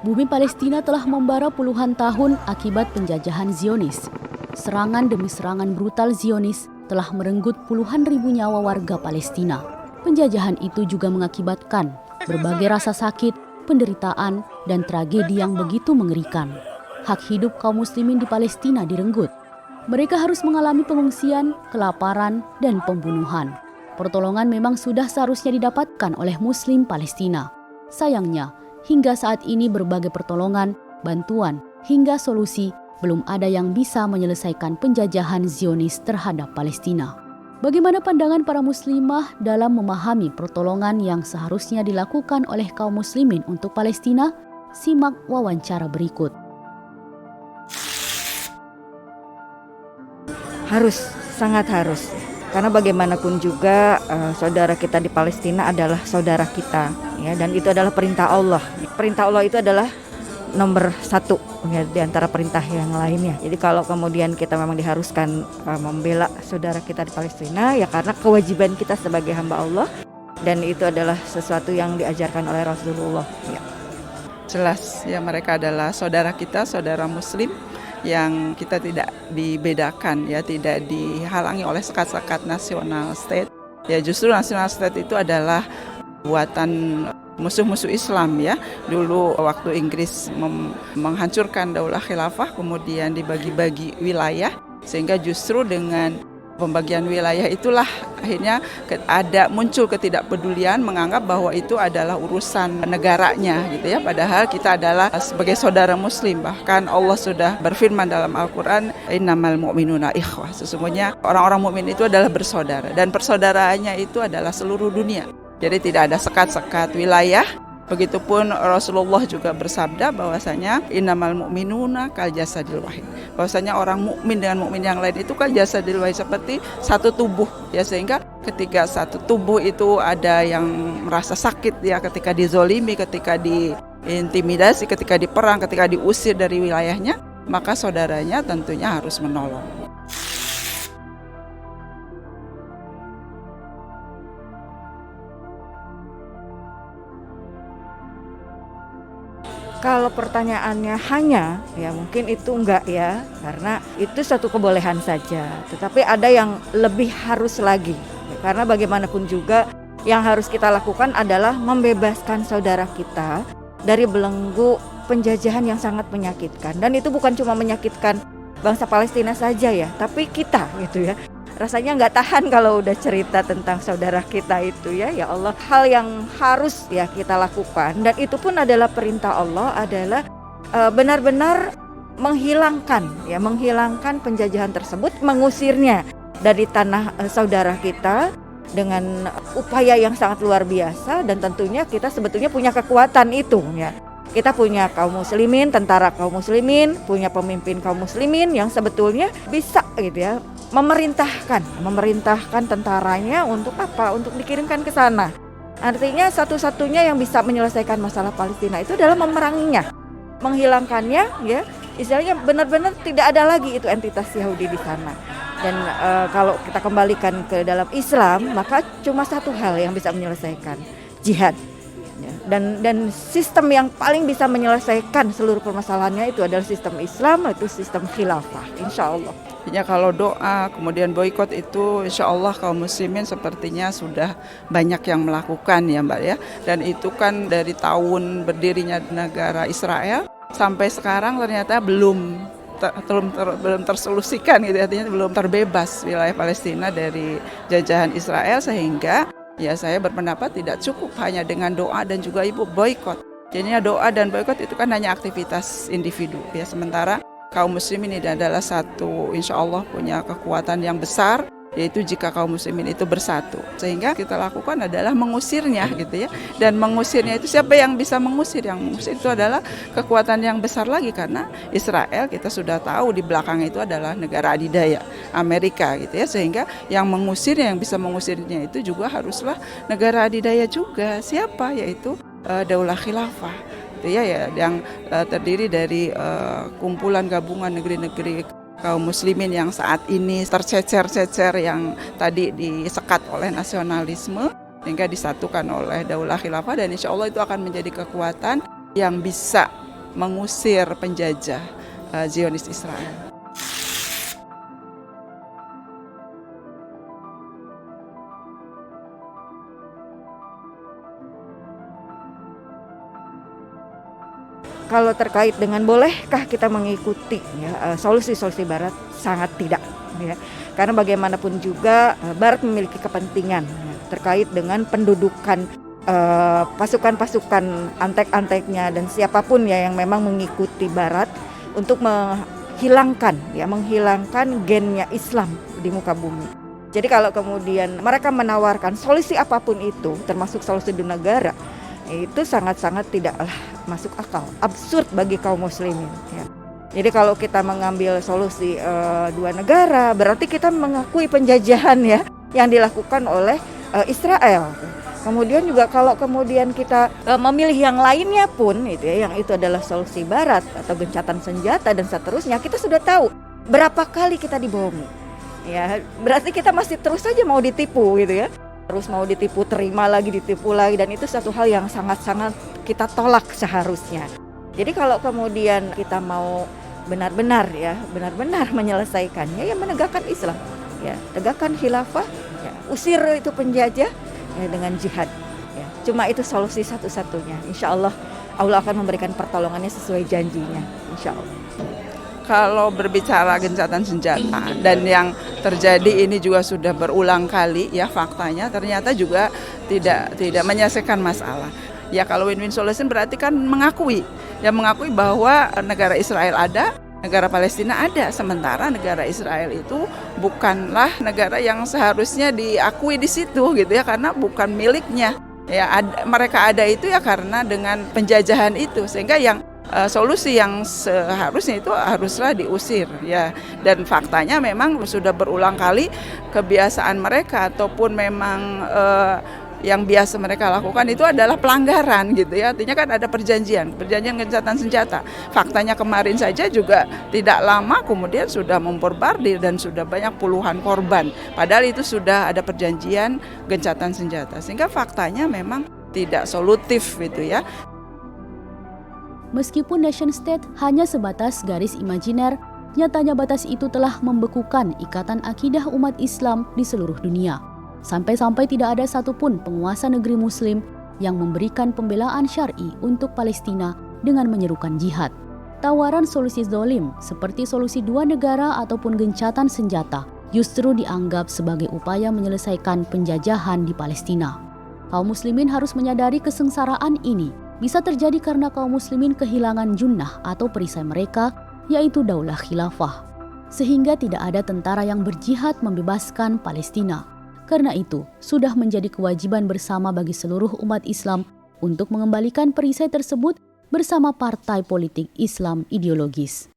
Bumi Palestina telah membara puluhan tahun akibat penjajahan Zionis. Serangan demi serangan brutal Zionis telah merenggut puluhan ribu nyawa warga Palestina. Penjajahan itu juga mengakibatkan berbagai rasa sakit, penderitaan, dan tragedi yang begitu mengerikan. Hak hidup kaum muslimin di Palestina direnggut. Mereka harus mengalami pengungsian, kelaparan, dan pembunuhan. Pertolongan memang sudah seharusnya didapatkan oleh muslim Palestina. Sayangnya, hingga saat ini berbagai pertolongan, bantuan, hingga solusi belum ada yang bisa menyelesaikan penjajahan Zionis terhadap Palestina. Bagaimana pandangan para muslimah dalam memahami pertolongan yang seharusnya dilakukan oleh kaum muslimin untuk Palestina? Simak wawancara berikut. Harus, sangat harus. Karena bagaimanapun juga saudara kita di Palestina adalah saudara kita, ya, dan itu adalah perintah Allah. Perintah Allah itu adalah nomor satu, ya, di antara perintah yang lainnya. Jadi kalau kemudian kita memang diharuskan membela saudara kita di Palestina, ya karena kewajiban kita sebagai hamba Allah, dan itu adalah sesuatu yang diajarkan oleh Rasulullah. Ya. Jelas, ya mereka adalah saudara kita, saudara Muslim, yang kita tidak dibedakan, ya tidak dihalangi oleh sekat-sekat national state. Ya justru national state itu adalah buatan musuh-musuh Islam, ya. Dulu waktu Inggris menghancurkan Daulah Khilafah, kemudian dibagi-bagi wilayah, sehingga justru dengan pembagian wilayah itulah akhirnya muncul ketidakpedulian, menganggap bahwa itu adalah urusan negaranya, gitu ya. Padahal kita adalah sebagai saudara muslim. Bahkan Allah sudah berfirman dalam Al-Qur'an, innamal mu'minuna ikhwah. Sesungguhnya orang-orang mukmin itu adalah bersaudara, dan persaudaraannya itu adalah seluruh dunia. Jadi tidak ada sekat-sekat wilayah. Begitupun Rasulullah juga bersabda bahwasanya innamal mu'minuna kal jasadil wahid. Bahwasanya orang mukmin dengan mukmin yang lain itu kal jasadil wahid, seperti satu tubuh, ya, sehingga ketika satu tubuh itu ada yang merasa sakit, ya, ketika dizolimi, ketika diintimidasi, ketika diperang, ketika diusir dari wilayahnya, maka saudaranya tentunya harus menolong. Kalau pertanyaannya hanya, ya mungkin itu enggak, ya, karena itu satu kebolehan saja. Tetapi ada yang lebih harus lagi, karena bagaimanapun juga yang harus kita lakukan adalah membebaskan saudara kita dari belenggu penjajahan yang sangat menyakitkan. Dan itu bukan cuma menyakitkan bangsa Palestina saja, ya, tapi kita, gitu ya. Rasanya nggak tahan kalau udah cerita tentang saudara kita itu, ya Allah. Hal yang harus, ya, kita lakukan, dan itu pun adalah perintah Allah, adalah benar-benar menghilangkan penjajahan tersebut, mengusirnya dari tanah saudara kita dengan upaya yang sangat luar biasa. Dan tentunya kita sebetulnya punya kekuatan itu, ya. Kita punya kaum muslimin, tentara kaum muslimin, punya pemimpin kaum muslimin yang sebetulnya bisa, gitu ya, memerintahkan tentaranya untuk apa? Untuk dikirimkan ke sana. Artinya satu-satunya yang bisa menyelesaikan masalah Palestina itu adalah memeranginya, menghilangkannya, ya. Istilahnya benar-benar tidak ada lagi itu entitas Yahudi di sana. Dan kalau kita kembalikan ke dalam Islam, maka cuma satu hal yang bisa menyelesaikan, jihad. Dan sistem yang paling bisa menyelesaikan seluruh permasalahannya itu adalah sistem Islam, itu sistem khilafah, insya Allah. Ya, kalau doa kemudian boikot itu insya Allah kaum muslimin sepertinya sudah banyak yang melakukan, ya Mbak, ya. Dan itu kan dari tahun berdirinya negara Israel sampai sekarang ternyata belum tersolusikan, gitu, artinya belum terbebas wilayah Palestina dari jajahan Israel, sehingga ya saya berpendapat tidak cukup hanya dengan doa dan juga boikot. Jadinya doa dan boikot itu kan hanya aktivitas individu, ya, sementara kaum muslimin ini adalah satu, insya Allah punya kekuatan yang besar, yaitu jika kaum muslimin itu bersatu. Sehingga kita lakukan adalah mengusirnya, gitu ya. Dan mengusirnya itu siapa yang bisa mengusir? Yang mengusir itu adalah kekuatan yang besar lagi, karena Israel kita sudah tahu di belakang itu adalah negara adidaya Amerika, gitu ya. Sehingga yang mengusirnya, yang bisa mengusirnya itu juga haruslah negara adidaya juga. Siapa? Yaitu Daulah Khilafah. Itu ya, yang terdiri dari kumpulan gabungan negeri-negeri kaum muslimin yang saat ini tercecer-cecer, yang tadi disekat oleh nasionalisme, sehingga disatukan oleh Daulah Khilafah. Dan insya Allah itu akan menjadi kekuatan yang bisa mengusir penjajah Zionis Israel. Kalau terkait dengan bolehkah kita mengikuti solusi-solusi Barat, sangat tidak ya. Karena bagaimanapun juga Barat memiliki kepentingan terkait dengan pendudukan pasukan-pasukan antek-anteknya dan siapapun ya yang memang mengikuti Barat untuk menghilangkan gennya Islam di muka bumi. Jadi kalau kemudian mereka menawarkan solusi apapun itu, termasuk solusi dua negara, itu sangat-sangat tidaklah masuk akal, absurd bagi kaum muslimin ya. Jadi kalau kita mengambil solusi dua negara, berarti kita mengakui penjajahan ya yang dilakukan oleh Israel. Kemudian juga kalau kemudian kita memilih yang lainnya pun itu ya, yang itu adalah solusi Barat atau gencatan senjata dan seterusnya, kita sudah tahu berapa kali kita dibohongi ya. Berarti kita masih terus saja mau ditipu gitu ya. Terus mau ditipu, terima lagi, ditipu lagi, dan itu satu hal yang sangat-sangat kita tolak seharusnya. Jadi kalau kemudian kita mau benar-benar menyelesaikannya, ya menegakkan Islam, ya tegakkan khilafah, ya, usir itu penjajah ya, dengan jihad. Ya. Cuma itu solusi satu-satunya. Insya Allah Allah akan memberikan pertolongannya sesuai janjinya. Insya Allah. Kalau berbicara gencatan senjata dan yang terjadi ini juga sudah berulang kali ya, faktanya ternyata juga tidak menyelesaikan masalah. Ya kalau win-win solution berarti kan mengakui bahwa negara Israel ada, negara Palestina ada, sementara negara Israel itu bukanlah negara yang seharusnya diakui di situ gitu ya, karena bukan miliknya. Ya mereka ada itu ya karena dengan penjajahan itu, sehingga yang solusi yang seharusnya itu haruslah diusir ya. Dan faktanya memang sudah berulang kali kebiasaan mereka ataupun memang yang biasa mereka lakukan itu adalah pelanggaran gitu ya. Artinya kan ada perjanjian gencatan senjata. Faktanya kemarin saja juga tidak lama kemudian sudah memborbardir dan sudah banyak puluhan korban. Padahal itu sudah ada perjanjian gencatan senjata. Sehingga faktanya memang tidak solutif gitu ya. Meskipun nation state hanya sebatas garis imajiner, nyatanya batas itu telah membekukan ikatan akidah umat Islam di seluruh dunia. Sampai-sampai tidak ada satupun penguasa negeri Muslim yang memberikan pembelaan syar'i untuk Palestina dengan menyerukan jihad. Tawaran solusi zalim seperti solusi dua negara ataupun gencatan senjata justru dianggap sebagai upaya menyelesaikan penjajahan di Palestina. Kaum muslimin harus menyadari kesengsaraan ini bisa terjadi karena kaum muslimin kehilangan junnah atau perisai mereka, yaitu daulah khilafah. Sehingga tidak ada tentara yang berjihad membebaskan Palestina. Karena itu, sudah menjadi kewajiban bersama bagi seluruh umat Islam untuk mengembalikan perisai tersebut bersama partai politik Islam ideologis.